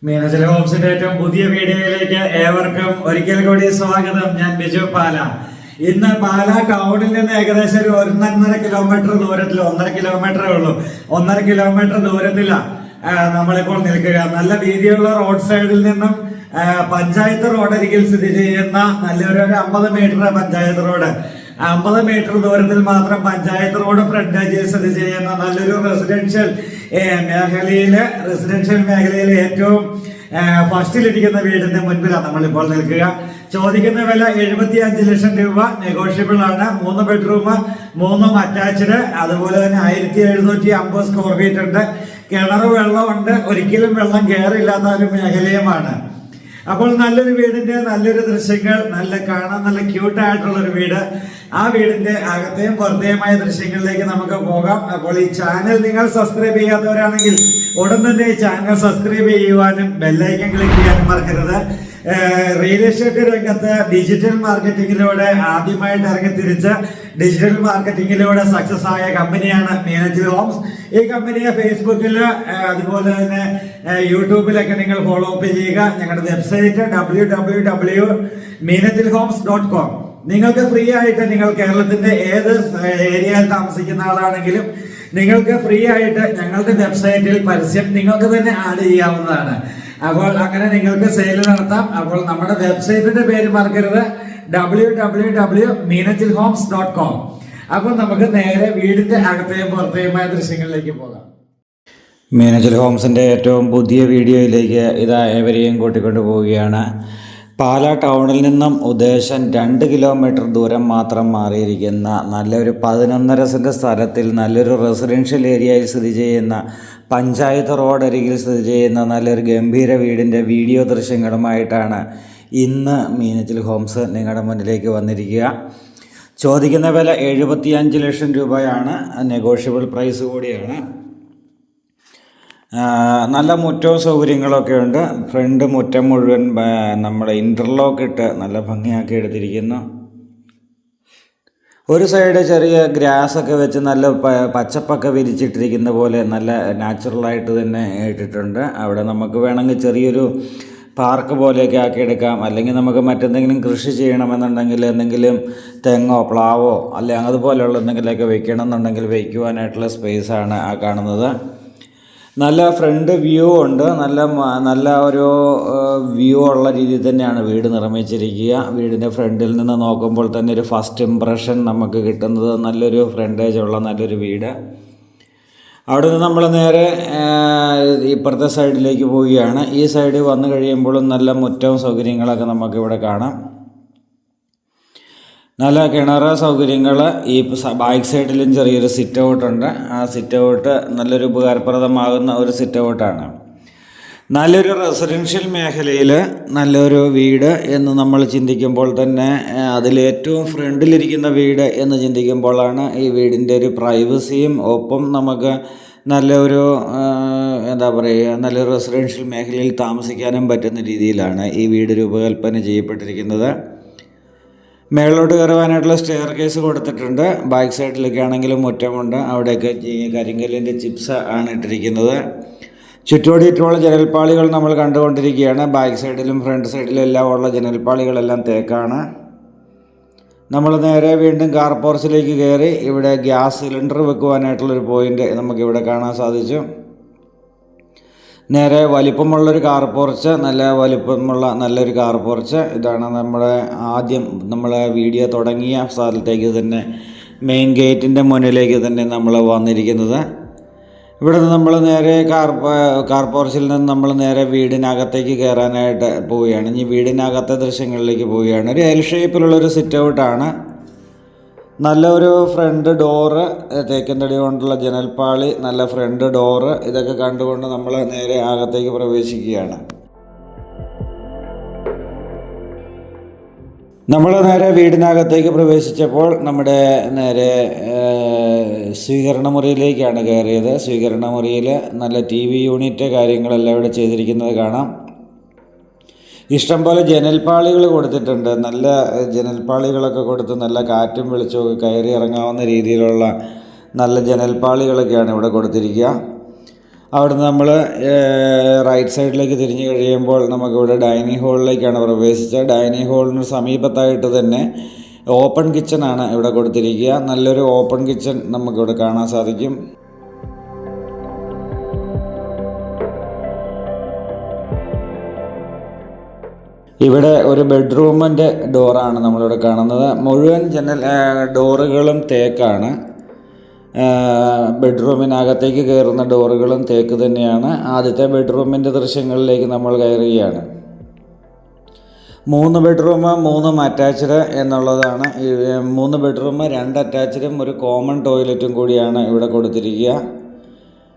മീനച്ചൽ ഹോംസിന്റെ ഏറ്റവും പുതിയ വീഡിയോയിലേക്ക് ഏവർക്കും ഒരിക്കൽ കൂടി സ്വാഗതം. ഞാൻ ബിജു പാല. ഇന്ന് പാല ടൗണിൽ നിന്ന് ഏകദേശം ഒരു 1.5 കിലോമീറ്റർ ദൂരത്തിൽ, 1.5 കിലോമീറ്ററേ ഉള്ളൂ, 1.5 കിലോമീറ്റർ ദൂരത്തിലാണ് നമ്മളിപ്പോൾ നിൽക്കുക. നല്ല വീതിയുള്ള റോഡ് സൈഡിൽ നിന്നും പഞ്ചായത്ത് റോഡരികിൽ സ്ഥിതി ചെയ്യുന്ന നല്ലൊരു 50 മീറ്റർ പഞ്ചായത്ത് റോഡ്, 50 മീറ്റർ ദൂരത്തിൽ മാത്രം പഞ്ചായത്ത് റോഡ് ഫ്രണ്ടേജിൽ സ്ഥിതി ചെയ്യുന്ന നല്ലൊരു റെസിഡൻഷ്യൽ മേഖലയിലെ ഏറ്റവും ഫസ്റ്റിലിരിക്കുന്ന വീടിന്റെ മുൻപിലാണ് നമ്മളിപ്പോൾ നിൽക്കുക. ചോദിക്കുന്ന വില 75 ലക്ഷം രൂപ. നെഗോഷ്യബിൾ ആണ്. 3 ബെഡ്റൂം, 3 അറ്റാച്ച്ഡ്, അതുപോലെ തന്നെ 1750 സ്ക്വയർ ഫീറ്റ് ഉണ്ട്. കിണർ വെള്ളമുണ്ട്. ഒരിക്കലും വെള്ളം കയറില്ലാത്ത ഒരു മേഖലയുമാണ്. അപ്പോൾ നല്ലൊരു വീടിന്റെ നല്ലൊരു ദൃശ്യങ്ങൾ, കാണാൻ നല്ല ക്യൂട്ടായിട്ടുള്ള ഒരു വീട്. ആ വീടിന്റെ അകത്തെയും പുറത്തെയുമായ ദൃശ്യങ്ങളിലേക്ക് നമുക്ക് പോകാം. അപ്പോൾ ഈ ചാനൽ നിങ്ങൾ സബ്സ്ക്രൈബ് ചെയ്യാത്തവരാണെങ്കിൽ ഉടൻ തന്നെ ഈ ചാനൽ സബ്സ്ക്രൈബ് ചെയ്യുവാനും ബെല്ലൈക്കൻ ക്ലിക്ക് ചെയ്യാനും മറക്കരുത്. റിയൽ എസ്റ്റേറ്റ് രംഗത്ത് ഡിജിറ്റൽ മാർക്കറ്റിങ്ങിലൂടെ ആദ്യമായിട്ട് ഇറങ്ങിത്തിരിച്ച് ഡിജിറ്റൽ മാർക്കറ്റിങ്ങിലൂടെ സക്സസ് ആയ കമ്പനിയാണ് മീനച്ചൽ ഹോംസ്. ഈ കമ്പനിയെ ഫേസ്ബുക്കിൽ അതുപോലെ തന്നെ യൂട്യൂബിലൊക്കെ നിങ്ങൾ ഫോളോ അപ്പ് ചെയ്യുക. ഞങ്ങളുടെ വെബ്സൈറ്റ് www.meenachalhomes.com. നിങ്ങൾക്ക് ഫ്രീ ആയിട്ട്, നിങ്ങൾ കേരളത്തിന്റെ ഏത് ഏരിയയിൽ താമസിക്കുന്ന ആളാണെങ്കിലും നിങ്ങൾക്ക് ഫ്രീ ആയിട്ട് ഞങ്ങളുടെ വെബ്സൈറ്റിൽ പരസ്യം നിങ്ങൾക്ക് തന്നെ ആഡ് ചെയ്യാവുന്നതാണ്. അപ്പോൾ അങ്ങനെ നിങ്ങൾക്ക് സെയിൽ നടത്താം. അപ്പോൾ നമ്മുടെ വെബ്സൈറ്റിന്റെ പേര് മറക്കരുത്, www.meenachalhomes.com. അപ്പോൾ നമുക്ക് നേരെ വീടിന്റെ അകത്തെയും പുറത്തെയുമായ ദൃശ്യങ്ങളിലേക്ക് പോകാം. മീനച്ചൽ ഹോംസിന്റെ ഏറ്റവും പുതിയ വീഡിയോയിലേക്ക് ഇതാ ഏവരെയും കൂട്ടിക്കൊണ്ടു പോവുകയാണ്. പാല ടൗണിൽ നിന്നും ഉദ്ദേശം 2 കിലോമീറ്റർ ദൂരം മാത്രം മാറിയിരിക്കുന്ന നല്ലൊരു 11.5 സെൻറ്റ് സ്ഥലത്തിൽ നല്ലൊരു റെസിഡൻഷ്യൽ ഏരിയയിൽ സ്ഥിതി ചെയ്യുന്ന പഞ്ചായത്ത് റോഡ് അരികിൽ സ്ഥിതി ചെയ്യുന്ന നല്ലൊരു ഗംഭീര വീടിൻ്റെ വീഡിയോ ദൃശ്യങ്ങളുമായിട്ടാണ് ഇന്ന് മീനച്ചൽ ഹോംസ് നിങ്ങളുടെ മുന്നിലേക്ക് വന്നിരിക്കുക. ചോദിക്കുന്ന വില 75 ലക്ഷം രൂപയാണ്. നെഗോഷ്യബിൾ പ്രൈസ് കൂടിയാണ്. നല്ല മുറ്റവും സൗകര്യങ്ങളൊക്കെ ഉണ്ട്. ഫ്രണ്ട് മുറ്റം മുഴുവൻ നമ്മുടെ ഇൻ്റർലോക്ക് ഇട്ട് നല്ല ഭംഗിയാക്കി എടുത്തിരിക്കുന്നു. ഒരു സൈഡ് ചെറിയ ഗ്രാസൊക്കെ വെച്ച് നല്ല പച്ചപ്പൊക്കെ വിരിച്ചിട്ടിരിക്കുന്ന പോലെ നല്ല നാച്ചുറലായിട്ട് തന്നെ ഇട്ടിട്ടുണ്ട്. അവിടെ നമുക്ക് വേണമെങ്കിൽ ചെറിയൊരു പാർക്ക് പോലെയൊക്കെ ആക്കിയെടുക്കാം. അല്ലെങ്കിൽ നമുക്ക് മറ്റെന്തെങ്കിലും കൃഷി ചെയ്യണമെന്നുണ്ടെങ്കിൽ എന്തെങ്കിലും തെങ്ങോ പ്ലാവോ അല്ലെങ്കിൽ അതുപോലെയുള്ള എന്തെങ്കിലുമൊക്കെ വെക്കണമെന്നുണ്ടെങ്കിൽ വയ്ക്കുവാനായിട്ടുള്ള സ്പേസാണ് ആ കാണുന്നത്. നല്ല ഫ്രണ്ട് വ്യൂ ഉണ്ട്. നല്ല ഒരു വ്യൂ ഉള്ള രീതിയിൽ തന്നെയാണ് വീട് നിർമ്മിച്ചിരിക്കുക. വീടിൻ്റെ ഫ്രണ്ടിൽ നിന്ന് നോക്കുമ്പോൾ തന്നെ ഒരു ഫസ്റ്റ് ഇംപ്രഷൻ നമുക്ക് കിട്ടുന്നത് നല്ലൊരു ഫ്രണ്ടേജ് ഉള്ള നല്ലൊരു വീട്. അവിടെ നിന്ന് നമ്മൾ നേരെ ഇപ്പുറത്തെ സൈഡിലേക്ക് പോവുകയാണ്. ഈ സൈഡിൽ വന്നു കഴിയുമ്പോഴും നല്ല മുറ്റവും സൗകര്യങ്ങളൊക്കെ നമുക്കിവിടെ കാണാം. നല്ല കിണർ സൗകര്യങ്ങൾ. ഈ ബാക്ക് സൈഡിലും ചെറിയൊരു സിറ്റ് ഔട്ട് ഉണ്ട്. ആ സിറ്റ് ഔട്ട് നല്ലൊരു ഉപകാരപ്രദമാകുന്ന ഒരു സിറ്റ് ഔട്ടാണ്. നല്ലൊരു റെസിഡൻഷ്യൽ മേഖലയിൽ നല്ലൊരു വീട് എന്ന് നമ്മൾ ചിന്തിക്കുമ്പോൾ തന്നെ അതിലേറ്റവും ഫ്രണ്ടിലിരിക്കുന്ന വീട് എന്ന് ചിന്തിക്കുമ്പോഴാണ് ഈ വീടിൻ്റെ ഒരു പ്രൈവസിയും ഒപ്പം നമുക്ക് നല്ലൊരു നല്ലൊരു റെസിഡൻഷ്യൽ മേഖലയിൽ താമസിക്കാനും പറ്റുന്ന രീതിയിലാണ് ഈ വീട് രൂപകൽപ്പന ചെയ്യപ്പെട്ടിരിക്കുന്നത്. മേളിലോട്ട് കയറുവാനായിട്ടുള്ള സ്റ്റെയർ കേസ് കൊടുത്തിട്ടുണ്ട്. ബാക്ക് സൈഡിലൊക്കെ ആണെങ്കിലും മുറ്റമുണ്ട്. അവിടെയൊക്കെ കരിങ്കല്ലിൻ്റെ ചിപ്സ് ആണ് ഇട്ടിരിക്കുന്നത്. ചുറ്റോടിയിട്ടുള്ള ജനൽപ്പാളികൾ നമ്മൾ കണ്ടുകൊണ്ടിരിക്കുകയാണ്. ബാക്ക് സൈഡിലും ഫ്രണ്ട് സൈഡിലും എല്ലാം ഉള്ള ജനൽപ്പാളികളെല്ലാം തേക്കാണ്. നമ്മൾ നേരെ വീണ്ടും കാർ പോർച്ചിലേക്ക് കയറി. ഇവിടെ ഗ്യാസ് സിലിണ്ടർ വെക്കുവാനായിട്ടുള്ളൊരു പോയിൻ്റ് നമുക്കിവിടെ കാണാൻ സാധിച്ചു. നേരെ വലിപ്പമുള്ളൊരു കാർ പോർച്ച്, നല്ല വലിപ്പമുള്ള നല്ലൊരു കാർ പോർച്ച്. ഇതാണ് നമ്മുടെ ആദ്യം വീഡിയോ തുടങ്ങിയ സ്ഥലത്തേക്ക് തന്നെ, മെയിൻ ഗേറ്റിൻ്റെ മുന്നിലേക്ക് തന്നെ നമ്മൾ വന്നിരിക്കുന്നത്. ഇവിടെ നിന്ന് നമ്മൾ നേരെ കാർ പോർച്ചിൽ നിന്ന് നമ്മൾ നേരെ വീടിനകത്തേക്ക് കയറാനായിട്ട് പോവുകയാണ്. ഇനി വീടിനകത്തെ ദൃശ്യങ്ങളിലേക്ക് പോവുകയാണ്. ഒരു എൽ ഷേപ്പിലുള്ളൊരു സിറ്റ് ഔട്ടാണ്. നല്ലൊരു ഫ്രണ്ട് ഡോറ്, തേക്കിൻ തടി കൊണ്ടുള്ള ജനൽപ്പാളി, നല്ല ഫ്രണ്ട് ഡോറ്, ഇതൊക്കെ കണ്ടുകൊണ്ട് നമ്മൾ നേരെ അകത്തേക്ക് പ്രവേശിക്കുകയാണ്. നമ്മൾ നേരെ വീടിനകത്തേക്ക് പ്രവേശിച്ചപ്പോൾ നമ്മുടെ നേരെ സ്വീകരണ മുറിയിലേക്കാണ് കയറിയത്. സ്വീകരണ മുറിയിൽ നല്ല TV യൂണിറ്റ് കാര്യങ്ങളെല്ലാം ഇവിടെ ചെയ്തിരിക്കുന്നത് കാണാം. ഇഷ്ടംപോലെ ജനൽപ്പാളികൾ കൊടുത്തിട്ടുണ്ട്. നല്ല ജനൽപ്പാളികളൊക്കെ കൊടുത്ത് നല്ല കാറ്റും വെളിച്ചമൊക്കെ കയറി ഇറങ്ങാവുന്ന രീതിയിലുള്ള നല്ല ജനൽപ്പാളികളൊക്കെയാണ് ഇവിടെ കൊടുത്തിരിക്കുക. അവിടുന്ന് നമ്മൾ റൈറ്റ് സൈഡിലേക്ക് തിരിഞ്ഞു കഴിയുമ്പോൾ നമുക്കിവിടെ ഡൈനിങ് ഹാളിലേക്കാണ് പ്രവേശിച്ചത്. ഡൈനിങ് ഹാളിന് സമീപത്തായിട്ട് തന്നെ ഓപ്പൺ കിച്ചണാണ് ഇവിടെ കൊടുത്തിരിക്കുക. നല്ലൊരു ഓപ്പൺ കിച്ചൺ നമുക്കിവിടെ കാണാൻ സാധിക്കും. ഇവിടെ ഒരു ബെഡ്റൂമിൻ്റെ ഡോറാണ് നമ്മളിവിടെ കാണുന്നത്. മുഴുവൻ ഡോറുകളും തേക്കാണ്. ബെഡ്റൂമിനകത്തേക്ക് കയറുന്ന ഡോറുകളും തേക്ക് തന്നെയാണ്. ആദ്യത്തെ ബെഡ്റൂമിൻ്റെ ദൃശ്യങ്ങളിലേക്ക് നമ്മൾ കയറുകയാണ്. 3 ബെഡ്റൂം 3 അറ്റാച്ച്ഡ് എന്നുള്ളതാണ്. 3 ബെഡ്റൂം 2 അറ്റാച്ച്ഡും ഒരു കോമൺ ടോയ്ലറ്റും കൂടിയാണ് ഇവിടെ കൊടുത്തിരിക്കുക.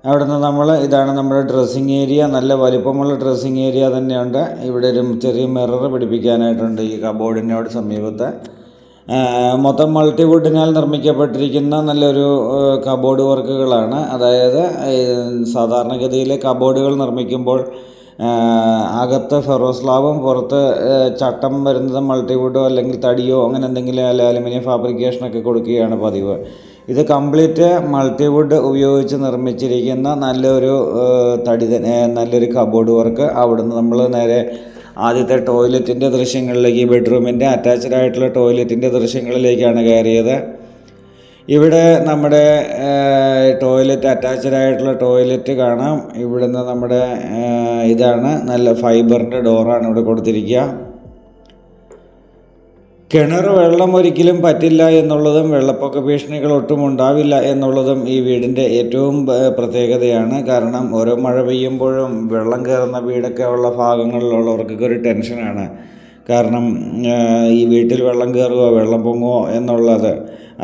അവിടുന്ന് ഇതാണ് നമ്മുടെ ഡ്രസ്സിങ് ഏരിയ. നല്ല വലിപ്പമുള്ള ഡ്രസ്സിങ് ഏരിയ തന്നെയുണ്ട്. ഇവിടെ ഒരു ചെറിയ മിറർ പിടിപ്പിക്കാനായിട്ടുണ്ട് ഈ കബോർഡിനോട് സമീപത്ത്. മൊത്തം മൾട്ടിവുഡിനാൽ നിർമ്മിക്കപ്പെട്ടിരിക്കുന്ന നല്ലൊരു കബോർഡ് വർക്കുകളാണ്. അതായത് സാധാരണഗതിയിൽ കബോർഡുകൾ നിർമ്മിക്കുമ്പോൾ അകത്ത് ഫെറോസ്ലാബും പുറത്ത് ചട്ടം വരുന്നത് മൾട്ടിവുഡോ അല്ലെങ്കിൽ തടിയോ അങ്ങനെ എന്തെങ്കിലും അലുമിനിയം ഫാബ്രിക്കേഷനൊക്കെ കൊടുക്കുകയാണ് പതിവ്. ഇത് കംപ്ലീറ്റ് മൾട്ടിവുഡ് ഉപയോഗിച്ച് നിർമ്മിച്ചിരിക്കുന്ന നല്ലൊരു കബോർഡ് വർക്ക്. അവിടുന്ന് നമ്മൾ നേരെ ആദ്യത്തെ ടോയ്ലറ്റിൻ്റെ ദൃശ്യങ്ങളിലേക്ക്, ബെഡ്റൂമിൻ്റെ അറ്റാച്ച്ഡ് ആയിട്ടുള്ള ടോയ്ലറ്റിൻ്റെ ദൃശ്യങ്ങളിലേക്കാണ് കയറിയത്. ഇവിടെ നമ്മുടെ അറ്റാച്ച്ഡ് ആയിട്ടുള്ള ടോയ്ലറ്റ് കാണാം. ഇവിടുന്ന് ഇതാണ് നല്ല ഫൈബറിൻ്റെ ഡോറാണ് ഇവിടെ കൊടുത്തിരിക്കുക. കിണർ വെള്ളം ഒരിക്കലും പറ്റില്ല എന്നുള്ളതും വെള്ളപ്പൊക്ക ഭീഷണികൾ ഒട്ടും ഉണ്ടാവില്ല എന്നുള്ളതും ഈ വീടിൻ്റെ ഏറ്റവും പ്രത്യേകതയാണ്. കാരണം ഓരോ മഴ പെയ്യുമ്പോഴും വെള്ളം കയറുന്ന വീടൊക്കെ ഉള്ള ഭാഗങ്ങളിലുള്ളവർക്കൊക്കെ ഒരു ടെൻഷനാണ്. കാരണം ഈ വീട്ടിൽ വെള്ളം കയറുമോ, വെള്ളം പൊങ്ങുമോ എന്നുള്ളത്.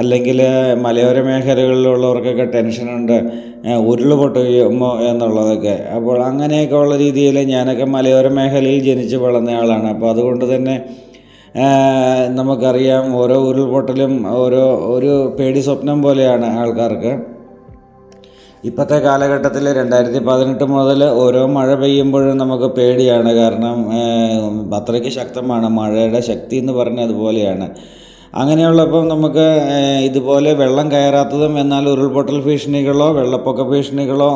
അല്ലെങ്കിൽ മലയോര മേഖലകളിലുള്ളവർക്കൊക്കെ ടെൻഷനുണ്ട്, ഉരുൾപൊട്ടുമോ എന്നുള്ളതൊക്കെ. അപ്പോൾ അങ്ങനെയൊക്കെ ഉള്ള രീതിയിൽ ഞാനൊക്കെ മലയോര മേഖലയിൽ ജനിച്ച് വളർന്നയാളാണ്. അപ്പോൾ അതുകൊണ്ട് തന്നെ നമുക്കറിയാം, ഓരോ ഉരുൾപൊട്ടലും ഒരു പേടി സ്വപ്നം പോലെയാണ് ആൾക്കാർക്ക്. ഇപ്പോഴത്തെ കാലഘട്ടത്തിൽ 2018 മുതൽ ഓരോ മഴ പെയ്യുമ്പോഴും നമുക്ക് പേടിയാണ്. കാരണം അത്രയ്ക്ക് ശക്തമാണ് മഴയുടെ ശക്തി എന്ന് പറഞ്ഞാൽ അതുപോലെയാണ്. അങ്ങനെയുള്ളപ്പം നമുക്ക് ഇതുപോലെ വെള്ളം കയറാത്തതും എന്നാൽ ഉരുൾപൊട്ടൽ ഭീഷണികളോ വെള്ളപ്പൊക്ക ഭീഷണികളോ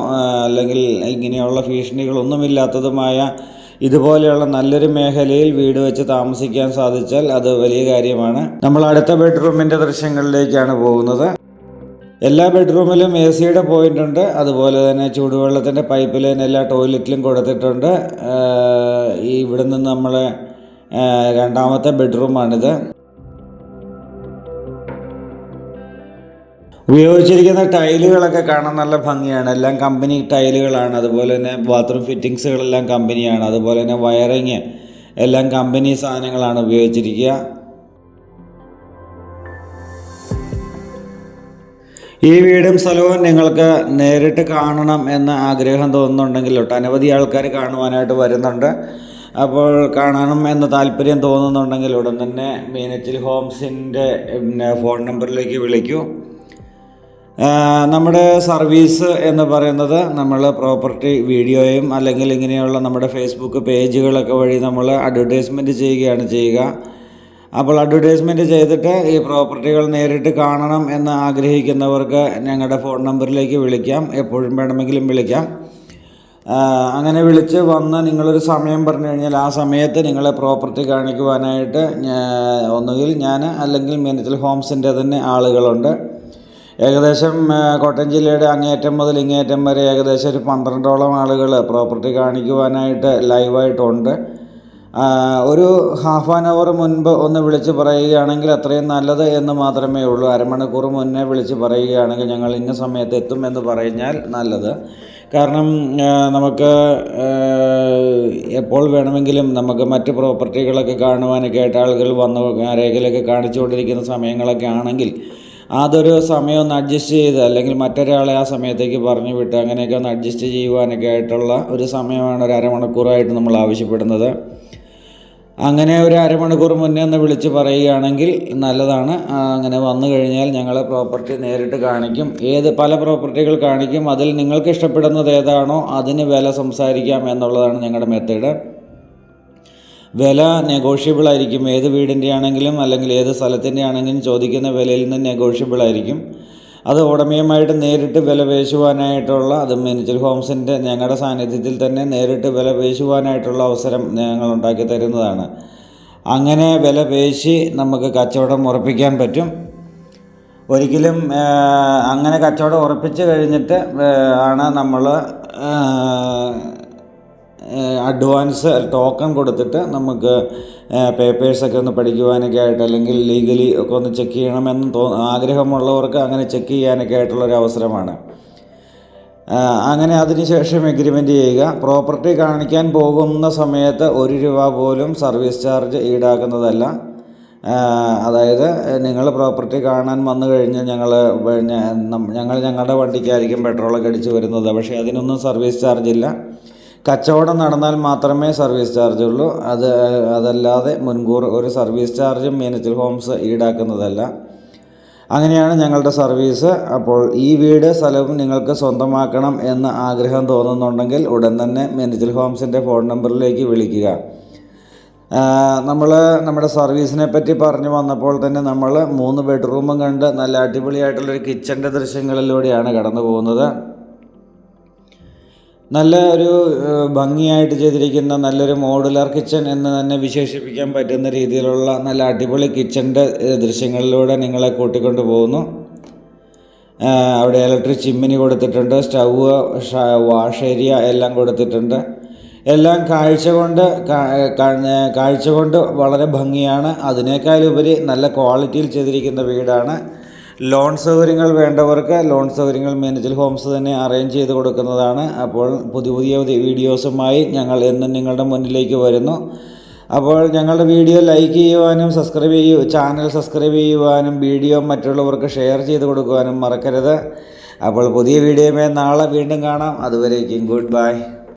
അല്ലെങ്കിൽ ഇങ്ങനെയുള്ള ഭീഷണികളൊന്നുമില്ലാത്തതുമായ ഇതുപോലെയുള്ള നല്ലൊരു മേഖലയിൽ വീട് വെച്ച് താമസിക്കാൻ സാധിച്ചാൽ അത് വലിയ കാര്യമാണ്. നമ്മൾ അടുത്ത ബെഡ്റൂമിൻ്റെ ദൃശ്യങ്ങളിലേക്കാണ് പോകുന്നത്. എല്ലാ ബെഡ്റൂമിലും AC-യുടെ പോയിൻ്റ് ഉണ്ട്. അതുപോലെ തന്നെ ചൂടുവെള്ളത്തിൻ്റെ പൈപ്പ് ലൈൻ എല്ലാ ടോയ്ലറ്റിലും കൊടുത്തിട്ടുണ്ട്. ഇവിടെ നിന്ന് രണ്ടാമത്തെ ബെഡ്റൂമാണിത്. ഉപയോഗിച്ചിരിക്കുന്ന ടൈലുകളൊക്കെ കാണാൻ നല്ല ഭംഗിയാണ്. എല്ലാം കമ്പനി ടൈലുകളാണ്. അതുപോലെ തന്നെ ബാത്റൂം ഫിറ്റിങ്സുകളെല്ലാം കമ്പനിയാണ്. അതുപോലെ തന്നെ വയറിങ് എല്ലാം കമ്പനി സാധനങ്ങളാണ് ഉപയോഗിച്ചിരിക്കുക. ഈ വീടും സ്ഥലവും നിങ്ങൾക്ക് നേരിട്ട് കാണണം എന്ന ആഗ്രഹം തോന്നുന്നുണ്ടെങ്കിൽ ഒട്ടനവധി ആൾക്കാർ കാണുവാനായിട്ട് വരുന്നുണ്ട്. അപ്പോൾ കാണണം എന്ന താല്പര്യം തോന്നുന്നുണ്ടെങ്കിൽ ഉടൻ തന്നെ മീനച്ചിൽ ഹോംസിൻ്റെ ഫോൺ നമ്പറിലേക്ക് വിളിക്കൂ. നമ്മുടെ സർവീസ് എന്ന് പറയുന്നത് നമ്മൾ പ്രോപ്പർട്ടി വീഡിയോയും അല്ലെങ്കിൽ ഇങ്ങനെയുള്ള നമ്മുടെ ഫേസ്ബുക്ക് പേജുകളൊക്കെ വഴി നമ്മൾ അഡ്വർടൈസ്മെൻറ്റ് ചെയ്യുകയാണ് ചെയ്യുക. അപ്പോൾ അഡ്വർടൈസ്മെൻറ്റ് ചെയ്തിട്ട് ഈ പ്രോപ്പർട്ടികൾ നേരിട്ട് കാണണം എന്ന് ആഗ്രഹിക്കുന്നവർക്ക് ഞങ്ങളുടെ ഫോൺ നമ്പറിലേക്ക് വിളിക്കാം. എപ്പോഴും വേണമെങ്കിലും വിളിക്കാം. അങ്ങനെ വിളിച്ച് വന്ന് നിങ്ങളൊരു സമയം പറഞ്ഞു കഴിഞ്ഞാൽ ആ സമയത്ത് നിങ്ങളെ പ്രോപ്പർട്ടി കാണിക്കുവാനായിട്ട് ഒന്നുകിൽ ഞാൻ അല്ലെങ്കിൽ മീനച്ചിൽ ഹോംസിൻ്റെ തന്നെ ആളുകളുണ്ട്. ഏകദേശം കോട്ടയം ജില്ലയുടെ അങ്ങേയറ്റം മുതൽ ഇങ്ങേയറ്റം വരെ ഏകദേശം ഒരു 12ഓളം ആളുകൾ പ്രോപ്പർട്ടി കാണിക്കുവാനായിട്ട് ലൈവായിട്ടുണ്ട്. ഒരു ഹാഫ് ആൻ അവർ മുൻപ് ഒന്ന് വിളിച്ച് പറയുകയാണെങ്കിൽ അത്രയും നല്ലത് എന്ന് മാത്രമേ ഉള്ളൂ. അരമണിക്കൂർ മുന്നേ വിളിച്ച് പറയുകയാണെങ്കിൽ ഞങ്ങൾ ഇന്ന സമയത്ത് എത്തും എന്ന് പറഞ്ഞാൽ നല്ലത്. കാരണം നമുക്ക് എപ്പോൾ വേണമെങ്കിലും നമുക്ക് മറ്റ് പ്രോപ്പർട്ടികളൊക്കെ കാണുവാനൊക്കെ ആയിട്ട് ആളുകൾ വന്ന് ആരെങ്കിലൊക്കെ കാണിച്ചുകൊണ്ടിരിക്കുന്ന സമയങ്ങളൊക്കെ ആണെങ്കിൽ അതൊരു സമയം ഒന്ന് അഡ്ജസ്റ്റ് ചെയ്ത് അല്ലെങ്കിൽ മറ്റൊരാളെ ആ സമയത്തേക്ക് പറഞ്ഞു വിട്ട് അങ്ങനെയൊക്കെ ഒന്ന് അഡ്ജസ്റ്റ് ചെയ്യുവാനൊക്കെ ആയിട്ടുള്ള ഒരു സമയമാണ് ഒരു അരമണിക്കൂറായിട്ട് നമ്മൾ ആവശ്യപ്പെടുന്നത്. അങ്ങനെ ഒരു അരമണിക്കൂർ മുന്നേ ഒന്ന് വിളിച്ച് പറയുകയാണെങ്കിൽ നല്ലതാണ്. അങ്ങനെ വന്നു കഴിഞ്ഞാൽ ഞങ്ങൾ പ്രോപ്പർട്ടി നേരിട്ട് കാണിക്കും. പല പ്രോപ്പർട്ടികൾ കാണിക്കും. അതിൽ നിങ്ങൾക്ക് ഇഷ്ടപ്പെടുന്നത് ഏതാണോ അതിന് വില സംസാരിക്കാം എന്നുള്ളതാണ് ഞങ്ങളുടെ മെത്തേഡ്. വില നെഗോഷ്യബിൾ ആയിരിക്കും. ഏത് വീടിൻ്റെ ആണെങ്കിലും അല്ലെങ്കിൽ ഏത് സ്ഥലത്തിൻ്റെ ആണെങ്കിലും ചോദിക്കുന്ന വിലയിൽ നിന്ന് നെഗോഷ്യബിൾ ആയിരിക്കും. അത് ഉടമയുമായിട്ട് നേരിട്ട് വില പേശുവാനായിട്ടുള്ള, അത് മിനിച്ചിൽ ഹോംസിൻ്റെ ഞങ്ങളുടെ സാന്നിധ്യത്തിൽ തന്നെ നേരിട്ട് വില പേശുവാനായിട്ടുള്ള അവസരം ഞങ്ങൾ ഉണ്ടാക്കി തരുന്നതാണ്. അങ്ങനെ വില പേശി നമുക്ക് കച്ചവടം ഉറപ്പിക്കാൻ പറ്റും. ഒരിക്കലും അങ്ങനെ കച്ചവടം ഉറപ്പിച്ച് കഴിഞ്ഞിട്ട് ആണ് നമ്മൾ അഡ്വാൻസ് ടോക്കൺ കൊടുത്തിട്ട് നമുക്ക് പേപ്പേഴ്സൊക്കെ ഒന്ന് പഠിക്കുവാനൊക്കെ ആയിട്ട്, അല്ലെങ്കിൽ ലീഗലി ഒക്കെ ഒന്ന് ചെക്ക് ചെയ്യണമെന്ന് ആഗ്രഹമുള്ളവർക്ക് അങ്ങനെ ചെക്ക് ചെയ്യാനൊക്കെ ആയിട്ടുള്ളൊരു അവസരമാണ്. അങ്ങനെ അതിനുശേഷം എഗ്രിമെൻ്റ് ചെയ്യുക. പ്രോപ്പർട്ടി കാണിക്കാൻ പോകുന്ന സമയത്ത് 1 രൂപ പോലും സർവീസ് ചാർജ് ഈടാക്കുന്നതല്ല. അതായത് നിങ്ങൾ പ്രോപ്പർട്ടി കാണാൻ വന്നു കഴിഞ്ഞാൽ ഞങ്ങളുടെ വണ്ടിക്കായിരിക്കും പെട്രോളൊക്കെ അടിച്ച് വരുന്നത്. പക്ഷേ അതിനൊന്നും സർവീസ് ചാർജ് ഇല്ല. കച്ചവടം നടന്നാൽ മാത്രമേ സർവീസ് ചാർജ് ഉള്ളൂ. അതല്ലാതെ മുൻകൂർ ഒരു സർവീസ് ചാർജും മിനിച്ചിൽ ഹോംസ് ഈടാക്കുന്നതല്ല. അങ്ങനെയാണ് ഞങ്ങളുടെ സർവീസ്. അപ്പോൾ ഈ വീട് സ്ഥലവും നിങ്ങൾക്ക് സ്വന്തമാക്കണം എന്ന് ആഗ്രഹം തോന്നുന്നുണ്ടെങ്കിൽ ഉടൻ തന്നെ മിനിച്ചിൽ ഹോംസിൻ്റെ ഫോൺ നമ്പറിലേക്ക് വിളിക്കുക. നമ്മുടെ സർവീസിനെ പറ്റി പറഞ്ഞു വന്നപ്പോൾ തന്നെ നമ്മൾ 3 ബെഡ്റൂമും കണ്ട് നല്ല അടിപൊളിയായിട്ടുള്ളൊരു കിച്ചൻ്റെ ദൃശ്യങ്ങളിലൂടെയാണ് കടന്നു പോകുന്നത്. നല്ല ഒരു ഭംഗിയായിട്ട് ചെയ്തിരിക്കുന്ന നല്ലൊരു മോഡുലാർ കിച്ചൺ എന്ന് തന്നെ വിശേഷിപ്പിക്കാൻ പറ്റുന്ന രീതിയിലുള്ള നല്ല അടിപൊളി കിച്ചൻ്റെ ദൃശ്യങ്ങളിലൂടെ നിങ്ങളെ കൂട്ടിക്കൊണ്ട് പോകുന്നു. അവിടെ ഇലക്ട്രിക് ചിമ്മിനി കൊടുത്തിട്ടുണ്ട്, സ്റ്റൗവ്, വാഷ് ഏരിയ എല്ലാം കൊടുത്തിട്ടുണ്ട്. എല്ലാം കാഴ്ച കൊണ്ട് വളരെ ഭംഗിയാണ്. അതിനേക്കാളുപരി നല്ല ക്വാളിറ്റിയിൽ ചെയ്തിരിക്കുന്ന വീടാണ്. ലോൺ സൗകര്യങ്ങൾ വേണ്ടവർക്ക് ലോൺ സൗകര്യങ്ങൾ മിനിച്ചിൽ ഹോംസ് തന്നെ അറേഞ്ച് ചെയ്ത് കൊടുക്കുന്നതാണ്. അപ്പോൾ പുതിയ വീഡിയോസുമായി ഞങ്ങൾ എന്നും നിങ്ങളുടെ മുന്നിലേക്ക് വരുന്നു. അപ്പോൾ ഞങ്ങളുടെ വീഡിയോ ലൈക്ക് ചെയ്യുവാനും ചാനൽ സബ്സ്ക്രൈബ് ചെയ്യുവാനും വീഡിയോ മറ്റുള്ളവർക്ക് ഷെയർ ചെയ്ത് കൊടുക്കുവാനും മറക്കരുത്. അപ്പോൾ പുതിയ വീഡിയോയുമായി നാളെ വീണ്ടും കാണാം. അതുവരേക്കും ഗുഡ് ബൈ.